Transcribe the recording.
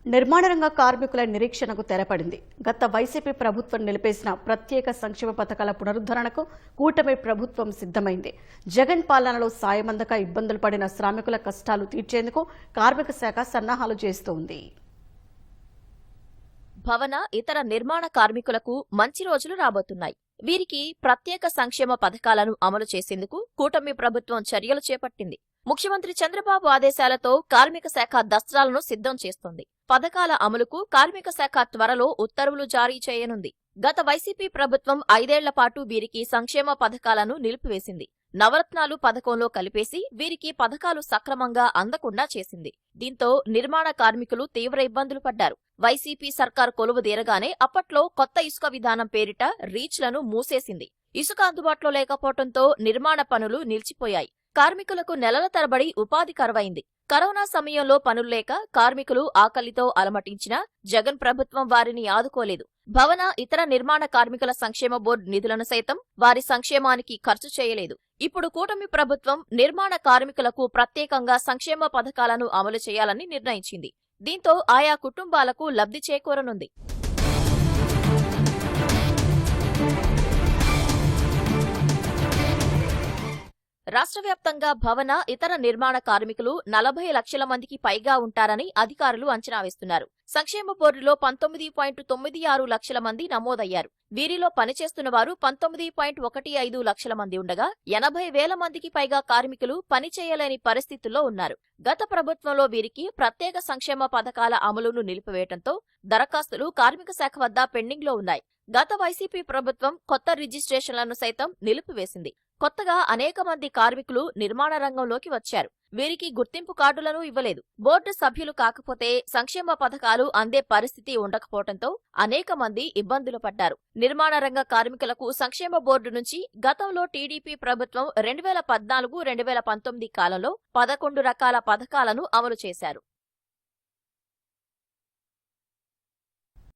నిర్మాణ రంగ కార్మికుల నిరీక్షణకు తెరపడింది. గత వైసీపీ ప్రభుత్వం నిలిపేసిన ప్రత్యేక సంక్షేమ పథకాల పునరుద్ధరణకు కూటమి ప్రభుత్వం సిద్ధమైంది. జగన్ పాలనలో సాయమందక ఇబ్బందులు పడిన శ్రామికుల కష్టాలు తీర్చేందుకు కార్మిక శాఖ సన్నాహాలు చేస్తోంది. భవన ఇతర నిర్మాణ కార్మికులకు మంచి రోజులు రాబోతున్నాయి. వీరికి ప్రత్యేక సంక్షేమ పథకాలను అమలు చేసేందుకు కూటమి ప్రభుత్వం చర్యలు చేపట్టింది. ముఖ్యమంత్రి చంద్రబాబు ఆదేశాలతో కార్మిక శాఖ దస్త్రాలను సిద్ధం చేస్తోంది. పథకాల అమలుకు కార్మిక శాఖ త్వరలో ఉత్తర్వులు జారీ చేయనుంది. గత వైసీపీ ప్రభుత్వం 5 ఏళ్ల పాటు వీరికి సంక్షేమ పథకాలను నిలిపివేసింది. నవరత్నాలు పథకంలో కలిపేసి వీరికి పథకాలు సక్రమంగా అందకుండా చేసింది. దీంతో నిర్మాణ కార్మికులు తీవ్ర ఇబ్బందులు పడ్డారు. వైసీపీ సర్కార్ కొలువుదీరగానే అప్పట్లో కొత్త ఇసుక విధానం పేరిట రీచ్లను మూసేసింది. ఇసుక అందుబాటులో లేకపోవడంతో నిర్మాణ పనులు నిలిచిపోయాయి. కార్మికులకు నెలల తరబడి ఉపాధి కరువైంది. కరోనా సమయంలో పనులు లేక కార్మికులు ఆకలితో అలమటించినా జగన్ ప్రభుత్వం వారిని ఆదుకోలేదు. భవన ఇతర నిర్మాణ కార్మికుల సంక్షేమ బోర్డు నిధులను సైతం వారి సంక్షేమానికి ఖర్చు చేయలేదు. ఇప్పుడు కూటమి ప్రభుత్వం నిర్మాణ కార్మికులకు ప్రత్యేకంగా సంక్షేమ పథకాలను అమలు చేయాలని నిర్ణయించింది. దీంతో ఆయా కుటుంబాలకు లబ్ధి చేకూరనుంది. రాష్ట్ర వ్యాప్తంగా భవన ఇతర నిర్మాణ కార్మికులు 40 లక్షల మందికి పైగా ఉంటారని అధికారులు అంచనా వేస్తున్నారు. సంక్షేమ బోర్డులో 19.96 లక్షల మంది నమోదయ్యారు. వీరిలో పనిచేస్తున్న వారు 19.15 లక్షల మంది ఉండగా 80,000 మందికి పైగా కార్మికులు పనిచేయలేని పరిస్థితుల్లో ఉన్నారు. గత ప్రభుత్వంలో వీరికి ప్రత్యేక సంక్షేమ పథకాల అమలును నిలిపివేయడంతో దరఖాస్తులు కార్మిక శాఖ వద్ద పెండింగ్లో ఉన్నాయి. గత వైసీపీ ప్రభుత్వం కొత్త రిజిస్ట్రేషన్లను సైతం నిలిపివేసింది. కొత్తగా అనేక మంది కార్మికులు నిర్మాణ రంగంలోకి వచ్చారు. వీరికి గుర్తింపు కార్డులను ఇవ్వలేదు. బోర్డు సభ్యులు కాకపోతే సంక్షేమ పథకాలు అందే పరిస్థితి ఉండకపోవడంతో అనేక మంది ఇబ్బందులు పడ్డారు. నిర్మాణ రంగ కార్మికులకు సంక్షేమ బోర్డు నుంచి గతంలో టీడీపీ ప్రభుత్వం 2014-2019 కాలంలో 11 రకాల పథకాలను అమలు చేశారు.